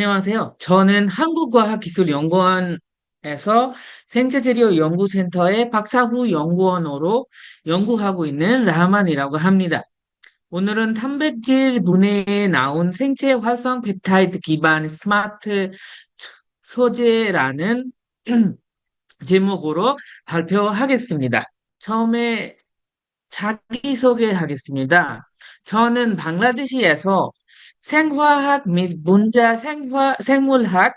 안녕하세요. 저는 한국과학기술연구원에서 생체재료연구센터의 박사후 연구원으로 연구하고 있는 라만이라고 합니다. 오늘은 단백질 분해에 나온 생체 활성 펩타이드 기반 스마트 소재라는 제목으로 발표하겠습니다. 처음에 자기소개하겠습니다. 저는 방글라데시에서 생화학 및 생물학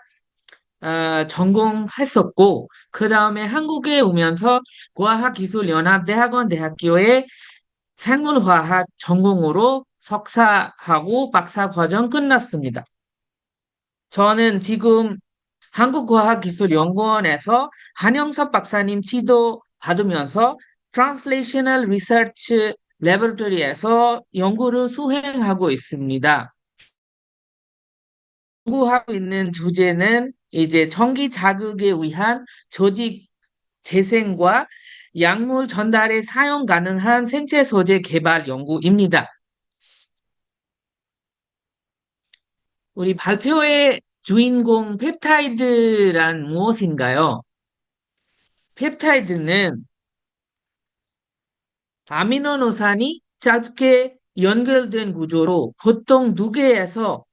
전공했었고, 그 다음에 한국에 오면서 과학기술연합대학원 대학교의 생물화학 전공으로 석사하고 박사 과정 끝났습니다. 저는 지금 한국과학기술연구원에서 한영섭 박사님 지도 받으면서 Translational Research Laboratory에서 연구를 수행하고 있습니다. 연구하고 있는 주제는 이제 전기 자극에 의한 조직 재생과 약물 전달에 사용 가능한 생체 소재 개발 연구입니다. 우리 발표의 주인공 펩타이드란 무엇인가요? 펩타이드는 아미노노산이 짧게 연결된 구조로 보통 2개에서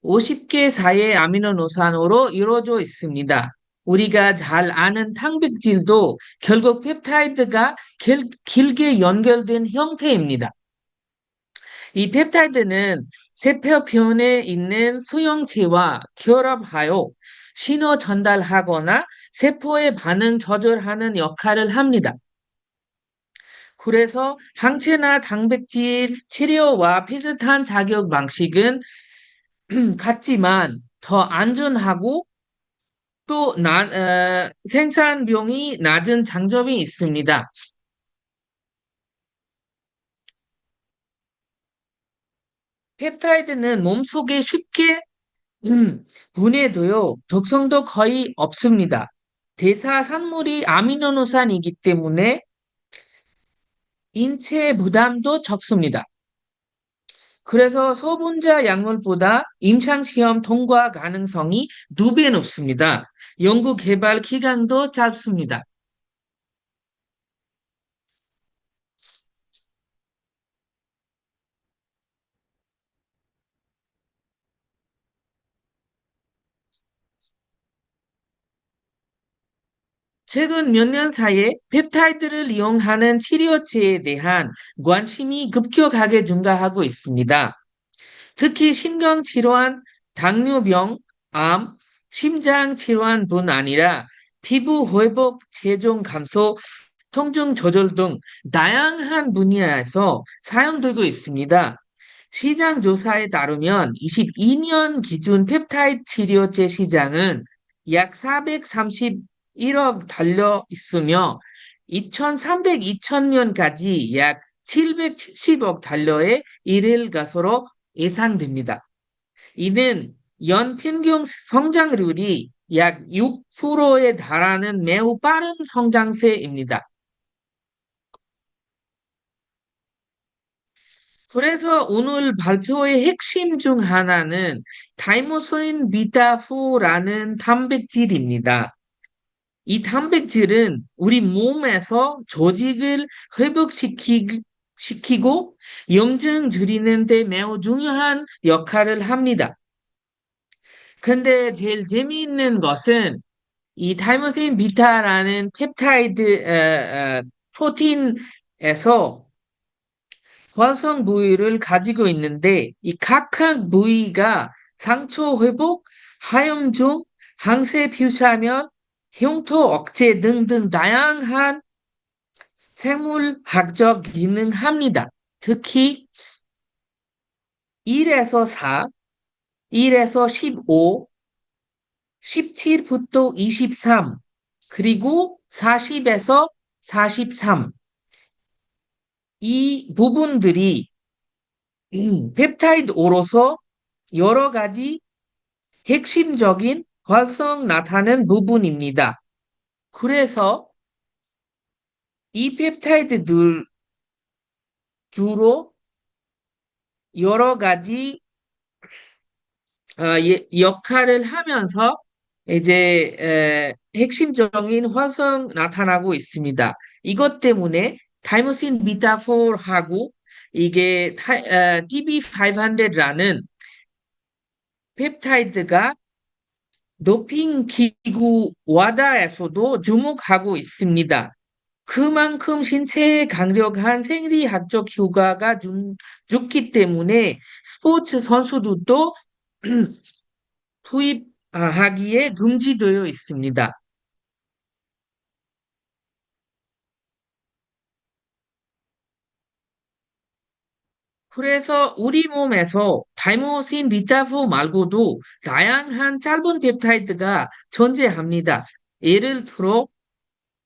50개 사이의 아미노노산으로 이루어져 있습니다. 우리가 잘 아는 단백질도 결국 펩타이드가 길게 연결된 형태입니다. 이 펩타이드는 세포편에 있는 수용체와 결합하여 신호 전달하거나 세포의 반응 조절하는 역할을 합니다. 그래서 항체나 단백질 치료와 비슷한 작용 방식은 같지만 더 안전하고 또 생산비용이 낮은 장점이 있습니다. 펩타이드는 몸속에 쉽게 분해도요, 독성도 거의 없습니다. 대사 산물이 아미노노산이기 때문에 인체 부담도 적습니다. 그래서 소분자 약물보다 임상시험 통과 가능성이 2배 높습니다. 연구 개발 기간도 짧습니다. 최근 몇 년 사이에 펩타이드를 이용하는 치료제에 대한 관심이 급격하게 증가하고 있습니다. 특히 신경질환, 당뇨병, 암, 심장질환뿐 아니라 피부 회복, 체중 감소, 통증 조절 등 다양한 분야에서 사용되고 있습니다. 시장 조사에 따르면 22년 기준 펩타이드 치료제 시장은 약 431억 달러 있으며 2020년까지 약 770억 달러에 이를 것으로 예상됩니다. 이는 연평균 성장률이 약 6%에 달하는 매우 빠른 성장세입니다. 그래서 오늘 발표의 핵심 중 하나는 타이모신 비타4라는 단백질입니다. 이 단백질은 우리 몸에서 조직을 회복시키고 염증 줄이는 데 매우 중요한 역할을 합니다. 근데 제일 재미있는 것은 이 타이모신 비타라는 펩타이드 프로틴에서 활성 부위를 가지고 있는데 이 각각 부위가 상처 회복, 하염증, 항체 표시하면 흉터 억제 등등 다양한 생물학적 기능합니다. 특히 1에서 4, 1에서 15, 17부터 23, 그리고 40에서 43. 이 부분들이 펩타이드로서 여러 가지 핵심적인 활성 나타낸 부분입니다. 그래서 이 펩타이드들 주로 여러 가지 역할을 하면서 이제 핵심적인 활성 나타나고 있습니다. 이것 때문에 타이머신 미타포하고 이게 TB500라는 펩타이드가 도핑 기구 와다에서도 주목하고 있습니다. 그만큼 신체에 강력한 생리학적 효과가 좋기 때문에 스포츠 선수들도 투입하기에 금지되어 있습니다. 그래서 우리 몸에서 타이머신 비타프 말고도 다양한 짧은 펩타이드가 존재합니다. 예를 들어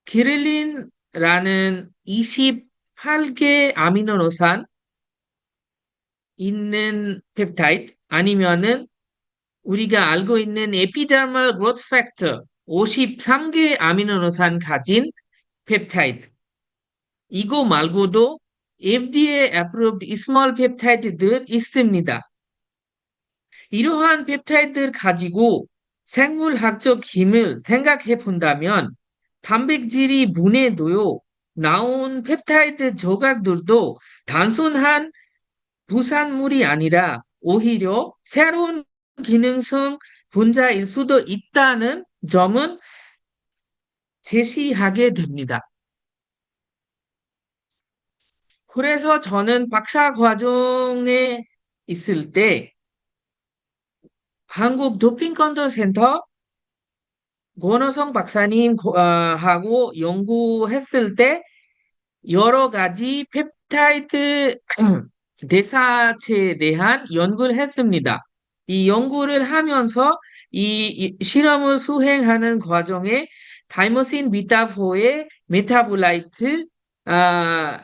기를린라는 28개 아미노산 있는 펩타이드 아니면은 우리가 알고 있는 에피더멀 그로스 팩터 53개 아미노산 가진 펩타이드. 이거 말고도 FDA approved small 펩타이드들 있습니다. 이러한 펩타이드를 가지고 생물학적 힘을 생각해 본다면 단백질이 분해되어 나온 펩타이드 조각들도 단순한 부산물이 아니라 오히려 새로운 기능성 분자일 수도 있다는 점은 제시하게 됩니다. 그래서 저는 박사 과정에 있을 때 한국 도핑 컨트롤 센터 권호성 박사님 하고 연구했을 때 여러 가지 펩타이드 대사체에 대한 연구를 했습니다. 이 연구를 하면서 이 실험을 수행하는 과정에 타이머신 비타4의 메타볼라이트 아,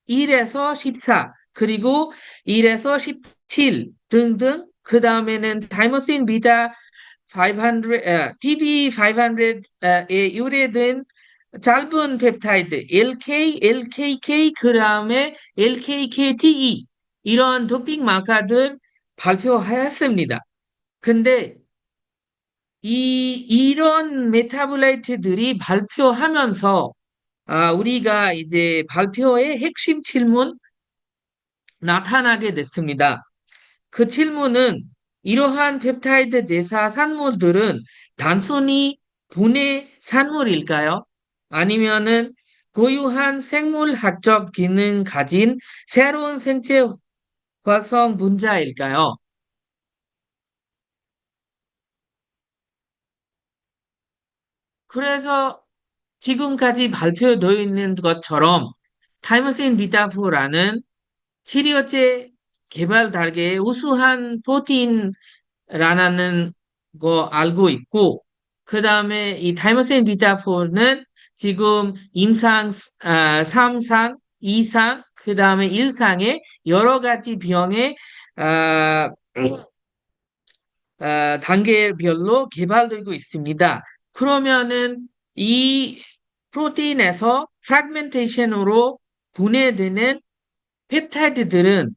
1에서 14 그리고 1에서 17 등등 그 다음에는 타이머신 비타 500, TB500에 유래된 짧은 펩타이드 LK, LKK 그 다음에 LKKTE 이런 도핑 마카들 발표하였습니다. 근데 이런 메타볼라이트들이 발표하면서 우리가 이제 발표의 핵심 질문 나타나게 됐습니다. 그 질문은 이러한 펩타이드 대사 산물들은 단순히 분해 산물일까요? 아니면은 고유한 생물학적 기능 가진 새로운 생체 활성 분자일까요? 그래서 지금까지 발표되어 있는 것처럼 타이머신 비타프라는 치료제 개발 단계의 우수한 프로틴이라는 거 알고 있고, 그 다음에 이 타이머신 비타4는 지금 임상 3상, 2상, 그 다음에 1상의 여러 가지 병에 아, 단계별로 개발되고 있습니다. 그러면은 이 프로테인에서 프래그멘테이션으로 분해되는 펩타이드들은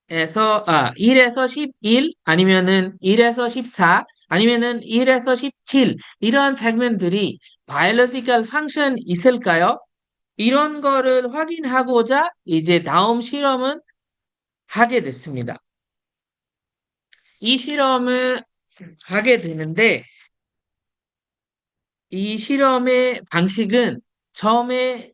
1에서 11 아니면은 1에서 14 아니면은 1에서 17 이런 프래그멘트들이 바이올로지컬 펑션 있을까요? 이런 거를 확인하고자 이제 다음 실험은 하게 됐습니다. 이 실험을 하게 되는데 이 실험의 방식은 처음에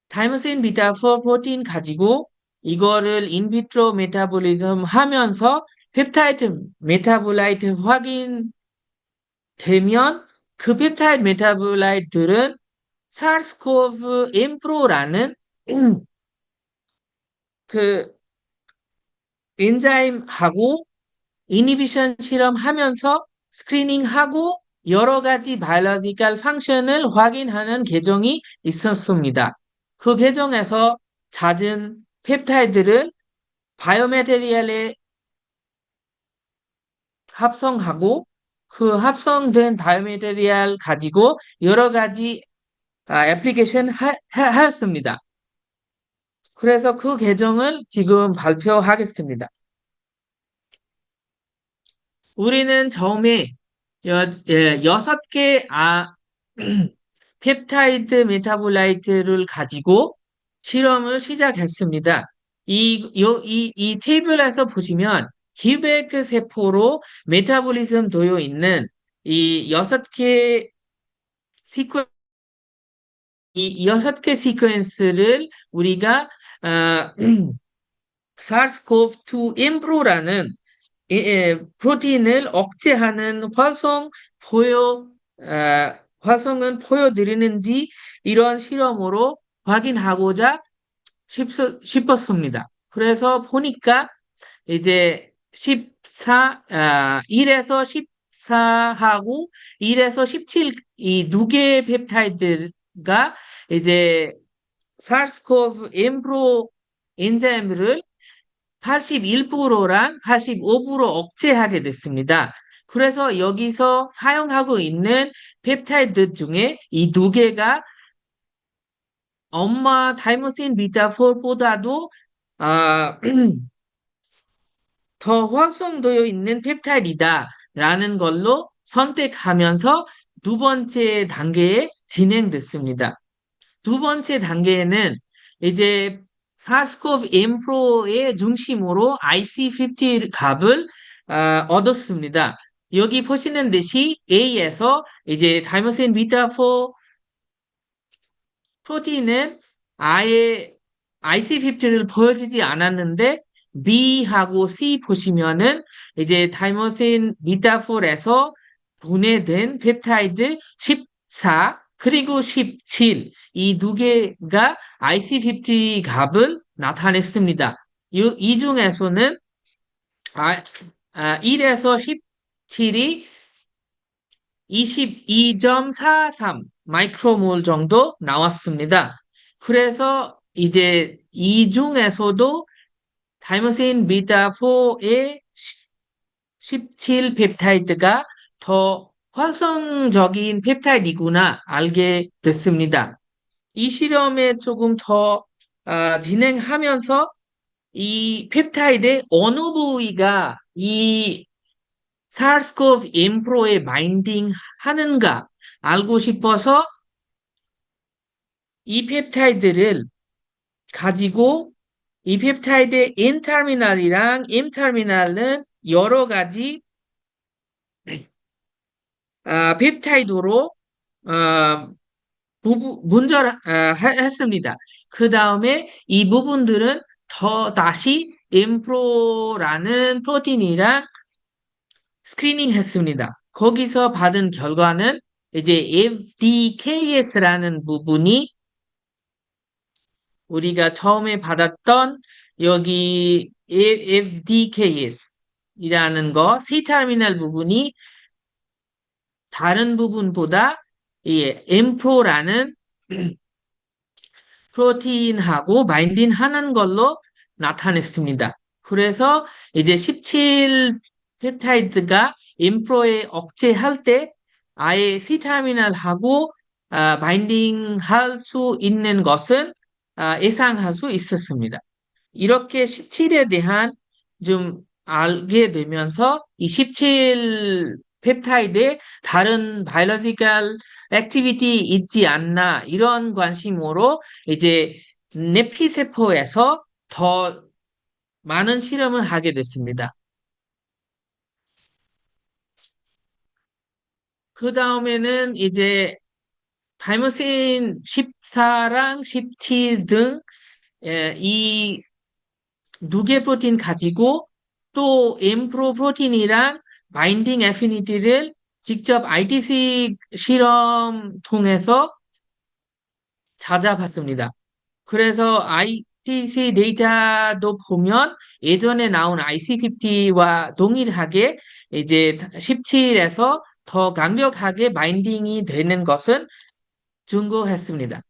타이머신 비타4 프로틴 가지고 이거를 인비트로 메타볼리즘 하면서 펩타이드 메타볼라이트 확인되면 그 펩타이드 메타볼라이트들은 SARS-CoV Mpro라는 그 엔자임하고 이니비션 실험하면서 스크리닝하고 여러 가지 바이올로지컬 펑션을 확인하는 계정이 있었습니다. 그 계정에서 찾은 펩타이드를 바이오메테리얼에 합성하고 그 합성된 바이오메테리얼 가지고 여러 가지 애플리케이션 하였습니다. 그래서 그 계정을 지금 발표하겠습니다. 우리는 처음에 여섯 개 펩타이드 메타볼라이트를 가지고 실험을 시작했습니다. 이 테이블에서 보시면 기백 세포로 메타볼리즘 되어 있는 이 여섯 개 시퀀스를 우리가 어, SARS-CoV-2 임브로라는 프로틴을 억제하는 화성은 보여드리는지 이런 실험으로 확인하고자 싶었습니다. 그래서 보니까 이제 1에서 14하고 1에서 17 이 두 개의 펩타이드가 이제 SARS-CoV 임브로 엔자임을 81%랑 85% 억제하게 됐습니다. 그래서 여기서 사용하고 있는 펩타이드 중에 이 두 개가 엄마 타이머신 비타4보다도 더 활성되어 있는 펩타이드이다라는 걸로 선택하면서 두 번째 단계에 진행됐습니다. 두 번째 단계에는 이제 사스코브 엠프로의 중심으로 IC50 값을 얻었습니다. 여기 보시는 듯이 A에서 이제 다이모신 비타4 프로틴은 아예 IC50를 보여주지 않았는데 B하고 C 보시면은 이제 타이머신 비타4에서 분해된 펩타이드 14 그리고 17 이 두 개가 IC50 값을 나타냈습니다. 이 중에서는 1에서 17이 22.43 마이크로몰 정도 나왔습니다. 그래서 이제 이 중에서도 타이머신 비타4의 17 펩타이드가 더 활성적인 펩타이드이구나 알게 됐습니다. 이 실험에 조금 더 진행하면서 이 펩타이드의 어느 부위가 이 SARS-CoV 임프로에 바인딩 하는가 알고 싶어서 이 펩타이드를 가지고 이 펩타이드의 N 터미널이랑 M 터미널은 여러 가지 펩타이드로 분절했습니다. 그 다음에 이 부분들은 더 다시 임프로라는 프로틴이랑 스크리닝 했습니다. 거기서 받은 결과는 이제 FDKS라는 부분이 우리가 처음에 받았던 여기 FDKS 이라는 거, C 터미널 부분이 다른 부분보다 이 M4라는 프로틴하고 바인딩 하는 걸로 나타냈습니다. 그래서 이제 17 펩타이드가 임프로에 억제할 때 아예 C 터미널하고 바인딩 할 수 있는 것은 예상할 수 있었습니다. 이렇게 17에 대한 좀 알게 되면서 이 17 펩타이드에 다른 바이오로지컬 액티비티 있지 않나 이런 관심으로 이제 내피세포에서 더 많은 실험을 하게 됐습니다. 그 다음에는 이제 타이머신 14랑 17 등 이 두 개 프로틴 가지고 또 엠프로 프로틴이랑 바인딩 애피니티를 직접 RTC 실험 통해서 찾아봤습니다. 그래서 ITC 데이터도 보면 예전에 나온 IC50와 동일하게 이제 17에서 더 강력하게 바인딩이 되는 것은 증거했습니다.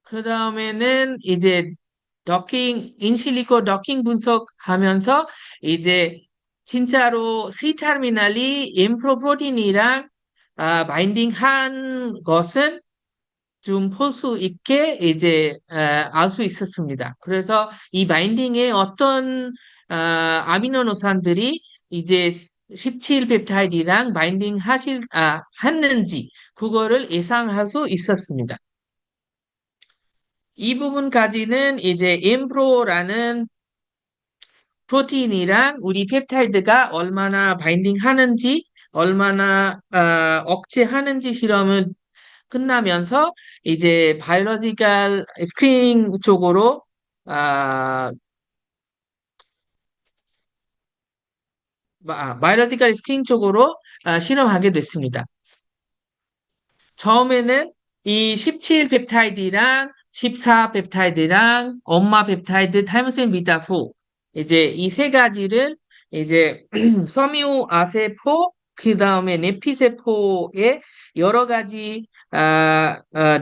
그 다음에는 이제 인실리코 더킹 분석하면서 이제 진짜로 C 터미널이 임프로 프로틴이랑 바인딩한 것은 좀 볼 수 있게 이제 알 수 있었습니다. 그래서 이 바인딩에 어떤 아미노노산들이 이제 17 펩타이드랑 바인딩 했는지 그거를 예상할 수 있었습니다. 이 부분까지는 이제 엠프로라는 프로테인이랑 우리 펩타이드가 얼마나 바인딩 하는지, 얼마나 억제하는지 실험을 끝나면서 이제 바이오로지컬 스크리닝 쪽으로 아, 바이오로지컬 스크리닝 쪽으로 실험하게 됐습니다. 처음에는 이 17 펩타이드랑 14 펩타이드랑 엄마 펩타이드 타임스앤 비타후 이제 이 세 가지를 이제 섬유 아세포 그다음에 내피세포에 여러 가지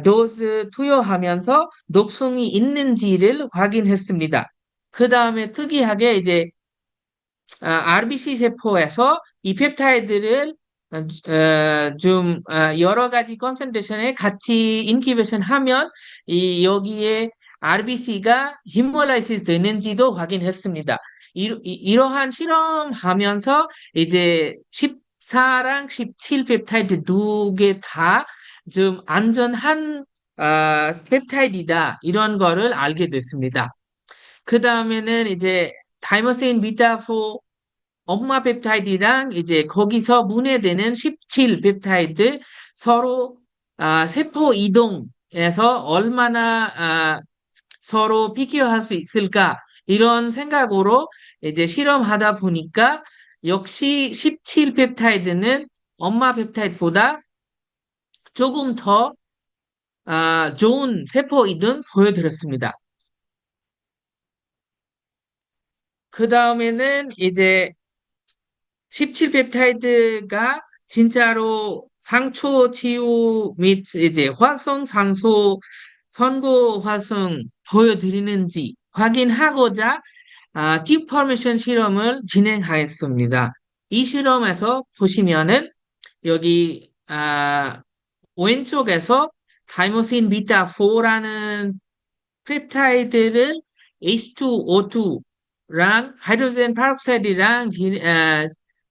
도스 투여하면서 녹성이 있는지를 확인했습니다. 그다음에 특이하게 이제 RBC 세포에서 이 펩타이드를 좀 여러 가지 컨센트레이션에 같이 인큐베이션 하면 이 여기에 RBC가 히몰라이시스 되는지도 확인했습니다. 이러한 실험하면서 이제 14랑 17 펩타이드 두 개 다 좀 안전한 펩타이드이다 이런 거를 알게 됐습니다. 그 다음에는 이제 다이머신 비타4 엄마 펩타이드랑 이제 거기서 분해되는 17 펩타이드 서로 세포 이동에서 얼마나 서로 비교할 수 있을까 이런 생각으로 이제 실험하다 보니까 역시 17 펩타이드는 엄마 펩타이드보다 조금 더 좋은 세포 이동 보여드렸습니다. 그 다음에는 이제 17 펩타이드가 진짜로 상초 치유 및 이제 활성산소 선고 활성 보여드리는지 확인하고자 디포메이션 실험을 진행하였습니다. 이 실험에서 보시면은 여기 왼쪽에서 타이모신 비타 4라는 펩타이드를 H2O2랑 하이드로젠 페록사이드랑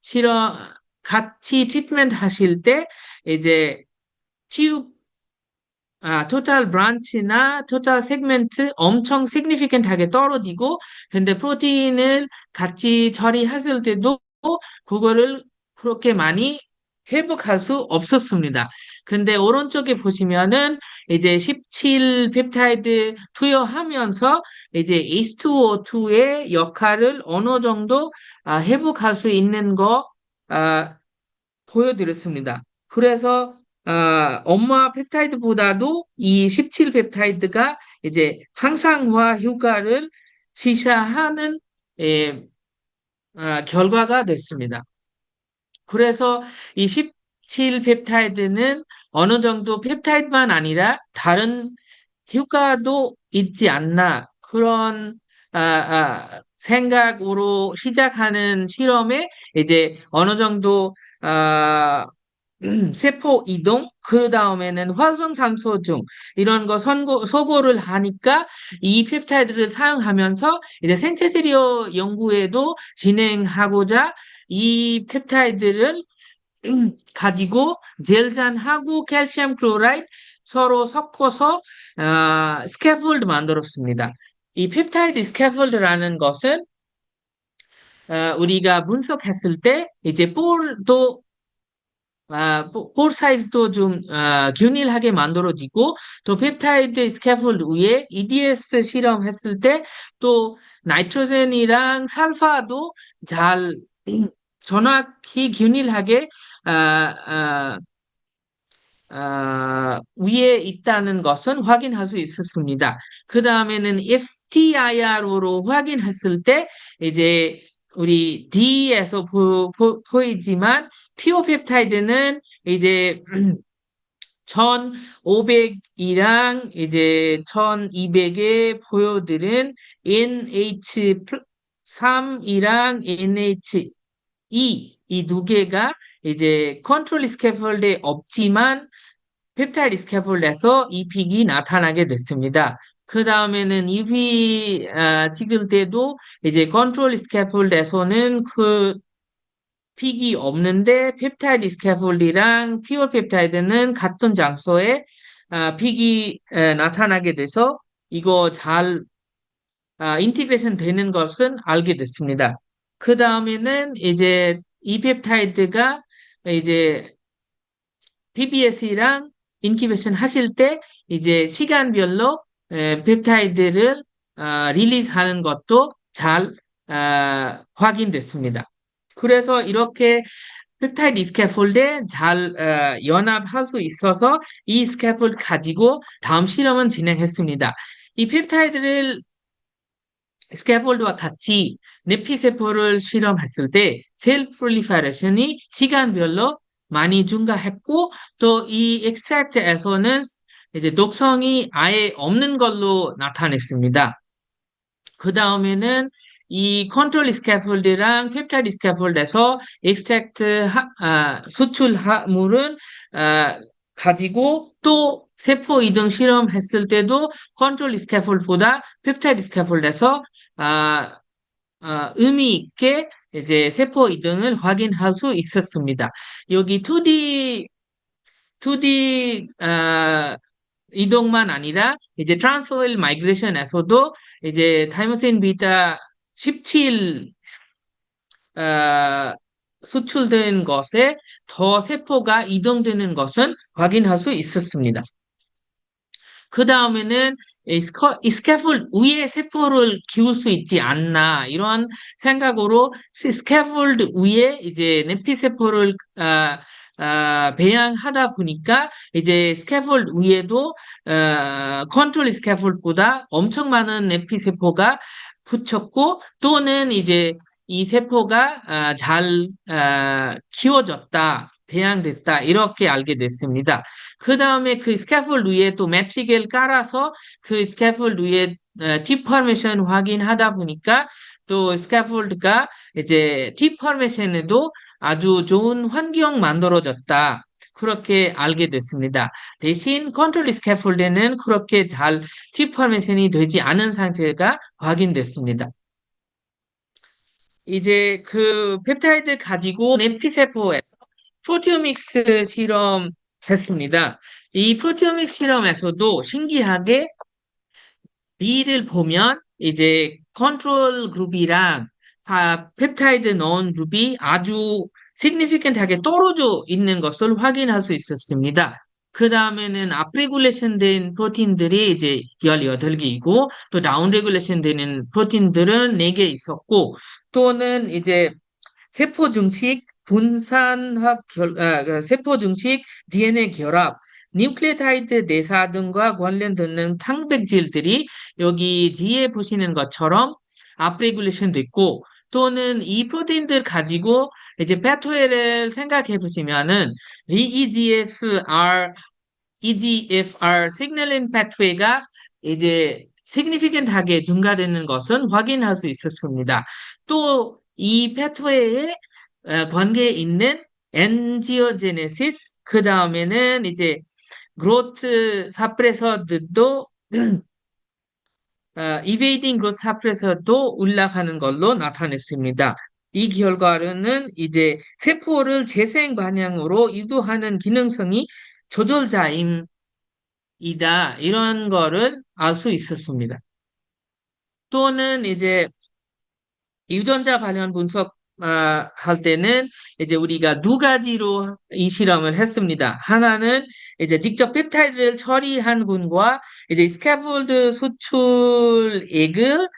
실어 같이 트리트먼트 하실 때 이제 치유 토탈 브란치나 토탈 세그멘트 엄청 시그니피컨트하게 떨어지고 근데 프로테인을 같이 처리했을 때도 그거를 그렇게 많이 회복할 수 없었습니다. 근데 오른쪽에 보시면은 이제 17 펩타이드 투여하면서 이제 H2O2의 역할을 어느 정도 회복할 수 있는 거 보여드렸습니다. 그래서 엄마 펩타이드보다도 이 17 펩타이드가 이제 항상화 효과를 시사하는 예, 결과가 됐습니다. 그래서 이 17 펩타이드는 어느 정도 펩타이드만 아니라 다른 효과도 있지 않나 그런 생각으로 시작하는 실험에 이제 어느 정도 세포 이동, 그 다음에는 활성산소 이런 거 소거를 하니까 이 펩타이드를 사용하면서 이제 생체 재료 연구에도 진행하고자 이 펩타이드를 가지고 젤잔하고 칼슘 클로라이드 서로 섞어서 스캐폴드 만들었습니다. 이 펩타이드 스캐폴드라는 것은 우리가 분석했을 때 이제 볼 사이즈도 좀 균일하게 만들어지고 또 펩타이드 스캐폴드 위에 EDS 실험했을 때 또 나이트로젠이랑 살파도 잘 정확히 균일하게 위에 있다는 것은 확인할 수 있었습니다. 그 다음에는 FTIR로 확인했을 때 이제 우리 D에서 보이지만 피오펩타이드는 이제 1500이랑 이제 1200에 보여드린 NH3이랑 NH2 이 두 개가 이제 컨트롤 스캐폴드에 없지만 펩타이드 스캐폴드에서 이 픽이 나타나게 됐습니다. 그 다음에는 EV 찍을 때도 이제 컨트롤 스캐폴드에서는 그 픽이 없는데 펩타이드 스캐폴드랑 피올 펩타이드는 같은 장소에 픽이 나타나게 돼서 이거 잘 인티그레이션 되는 것은 알게 됐습니다. 그 다음에는 이제 이 펩타이드가 이제 PBS랑 인큐베이션 하실 때 이제 시간별로 펩타이드를 릴리즈하는 것도 잘 확인됐습니다. 그래서 이렇게 펩타이드 스캐폴드에 잘 연합할 수 있어서 이 스캐폴드 가지고 다음 실험은 진행했습니다. 이 펩타이드를 스캐폴드와 같이 뇌피세포를 실험했을 때 셀 프롤리퍼레이션이 시간별로 많이 증가했고 또 이 엑스트랙트에서는 이제 독성이 아예 없는 걸로 나타냈습니다. 그 다음에는 이 컨트롤 스캐폴드랑 펩타이드 스캐폴드에서 엑스트랙트 수출물은 가지고 또 세포 이동 실험했을 때도 컨트롤 스캐폴드보다 펩타이드 스캐폴드에서 의미 있게 이제 세포 이동을 확인할 수 있었습니다. 여기 2D 이동만 아니라 이제 트랜스오일 마이그레이션에서도 이제 타이머신 비타 17 수출된 것에 더 세포가 이동되는 것은 확인할 수 있었습니다. 그 다음에는 이 스캐폴드 위에 세포를 키울 수 있지 않나 이런 생각으로 스캐폴드 위에 이제 내피세포를 배양하다 보니까 이제 스캐폴드 위에도 컨트롤 스캐폴드보다 엄청 많은 내피세포가 붙였고 또는 이제 이 세포가 잘 키워졌다. 배양됐다. 이렇게 알게 됐습니다. 그 다음에 그 스캐폴드 위에 또 매트릭을 깔아서 그 스캐폴드 위에 디포메이션 확인하다 보니까 또 스캐폴드가 이제 디포메이션에도 아주 좋은 환경 만들어졌다. 그렇게 알게 됐습니다. 대신 컨트롤 스캐폴드는 그렇게 잘 디포메이션이 되지 않은 상태가 확인됐습니다. 이제 그 펩타이드 가지고 내피세포에 프로티오믹스 실험 했습니다. 이 프로티오믹스 실험에서도 신기하게 B를 보면 이제 컨트롤 그룹이랑 펩타이드 넣은 그룹이 아주 significant하게 떨어져 있는 것을 확인할 수 있었습니다. 그 다음에는 업레귤레이션 된 프로틴들이 이제 18개이고 또 다운레귤레이션 되는 프로틴들은 4개 있었고 또는 이제 세포 증식, 세포 증식, DNA 결합, 뉴클레오타이드 대사 등과 관련되는 단백질들이 여기 G에 보시는 것처럼 업레귤레이션도 있고 또는 이 프로테인들 가지고 이제 패트웨이를 생각해 보시면은 EGFR 시그널링 패트웨이가 이제 significant하게 증가되는 것은 확인할 수 있었습니다. 또 이 패트웨이에 관계에 있는 엔지오제네시스 그 다음에는 이제 그로트 사프레서도 이베이딩 그로트 사프레서도 올라가는 걸로 나타냈습니다. 이 결과는 이제 세포를 재생 방향으로 유도하는 기능성이 조절자임이다 이런 거를 알 수 있었습니다. 또는 이제 유전자 관련 분석 할 때는 이제 우리가 두 가지로 이 실험을 했습니다. 하나는 이제 직접 펩타이드를 처리한 군과 이제 스캐폴드 수출액을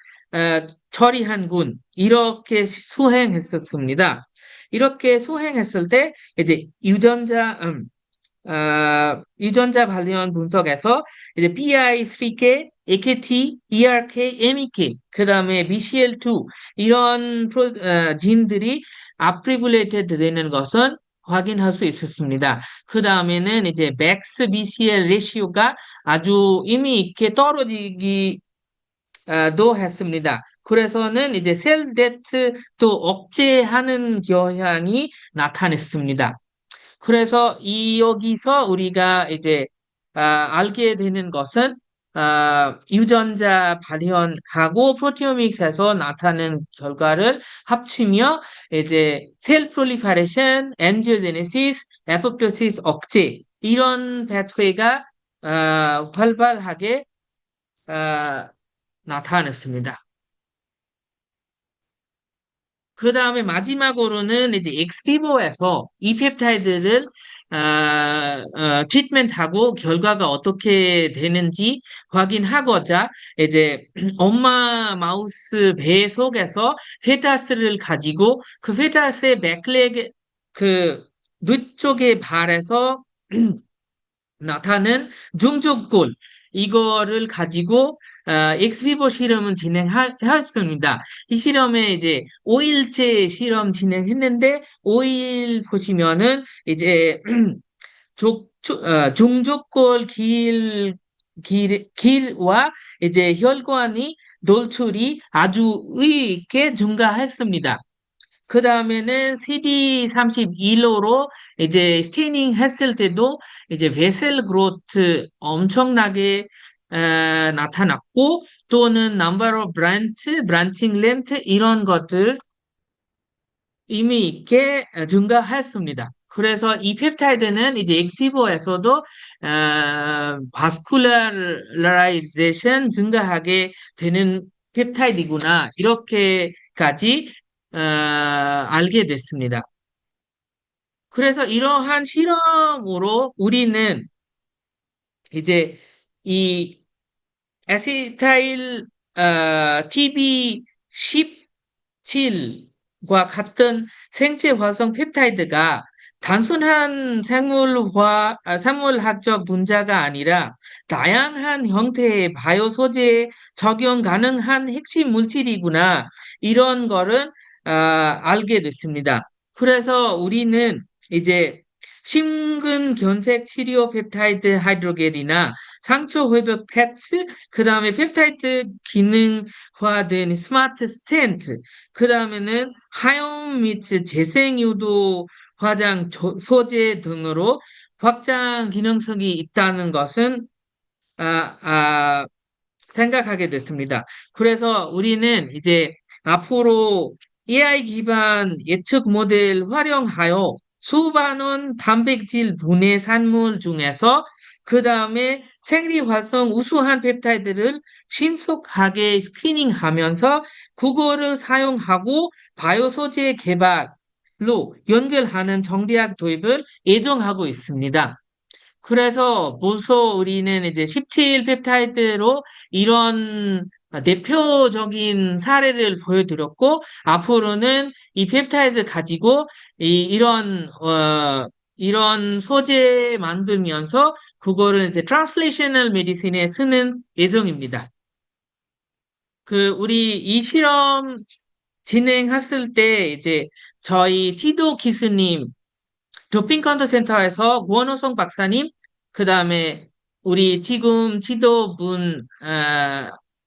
처리한 군 이렇게 수행했었습니다. 이렇게 수행했을 때 이제 유전자 관련 분석에서 이제 PI3K, AKT, ERK, MEK, 그 다음에 BCL2 이런 진들이 upregulated 되는 것은 확인할 수 있었습니다. 그 다음에는 이제 맥스 BCL 레시오가 아주 의미 있게 떨어지기 도 했습니다. 그래서는 이제 셀 데트도 억제하는 경향이 나타냈습니다. 그래서 여기서 우리가 이제 알게 되는 것은 유전자 발현하고 프로티오믹스에서 나타나는 결과를 합치며 이제 셀 프롤리퍼레이션, 엔지오제네시스, 애포프토시스 억제 이런 패트웨이가 활발하게 어, 나타났습니다. 그 다음에 마지막으로는 이제 엑스비보에서 이 펩타이드를 트리트먼트하고 결과가 어떻게 되는지 확인하고자 이제 엄마 마우스 배 속에서 페타스를 가지고 그 페타스의 백leg 그 뇌쪽의 발에서 나타낸 중족골 이거를 가지고 엑스비보 실험은 진행하였습니다. 이 실험에 이제 5일째 실험 진행했는데 5일 보시면은 이제 중족골 길과 이제 혈관이 돌출이 아주 의있게 증가했습니다. 그 다음에는 CD31호로 이제 스테이닝 했을 때도 이제 베셀 그로트 엄청나게 나타났고 또는 넘버 오브 브란치, 브란칭 렌트 이런 것들 의미 있게 증가했습니다. 그래서 이 펩타이드는 이제 익스피보에서도 바스쿨라라이제이션 증가하게 되는 펩타이드구나 이렇게까지 알게 됐습니다. 그래서 이러한 실험으로 우리는 이제 이 에시타일 TB17과 같은 생체 활성 펩타이드가 단순한 생물학적 분자가 아니라 다양한 형태의 바이오 소재에 적용 가능한 핵심 물질이구나. 이런 거를 알게 됐습니다. 그래서 우리는 이제 심근경색 치료 펩타이드 하이드로겔이나 상처 회복 패치, 그 다음에 펩타이드 기능화된 스마트 스텐트, 그 다음에는 하용 및 재생유도 화장 소재 등으로 확장 기능성이 있다는 것은 아, 아, 생각하게 됐습니다. 그래서 우리는 이제 앞으로 AI 기반 예측 모델 활용하여 수반원 단백질 분해 산물 중에서 그 다음에 생리 활성 우수한 펩타이드를 신속하게 스크리닝하면서 그거를 사용하고 바이오 소재 개발로 연결하는 정리학 도입을 예정하고 있습니다. 그래서 모소 우리는 이제 17 펩타이드로 이런 대표적인 사례를 보여드렸고, 앞으로는 이 펩타이드 가지고 이런 소재 만들면서 그거를 이제 트랜슬레이셔널 메디신에 쓰는 예정입니다. 우리 이 실험 진행했을 때 이제 저희 지도 교수님 도핑 컨터 센터에서 권호성 박사님, 그 다음에 우리 지금 지도분,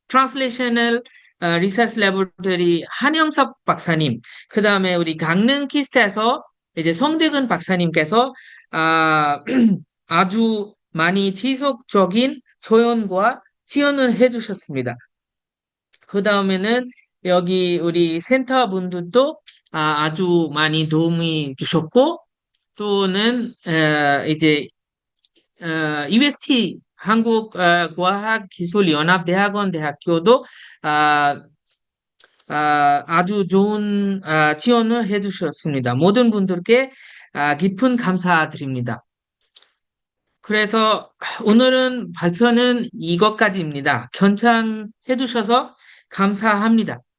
트랜슬레이셔널 리서치 레보레토리 한영섭 박사님, 그 다음에 우리 강릉 키스트에서 이제 송대근 박사님께서 아주 많이 지속적인 조언과 지원을 해주셨습니다. 그 다음에는 여기 우리 센터 분들도 아주 많이 도움이 주셨고, 또는 이제 UST 한국과학기술연합대학원 대학교도 아주 좋은 지원을 해주셨습니다. 모든 분들께 깊은 감사드립니다. 그래서 오늘은 발표는 이것까지입니다. 견창해 주셔서 감사합니다.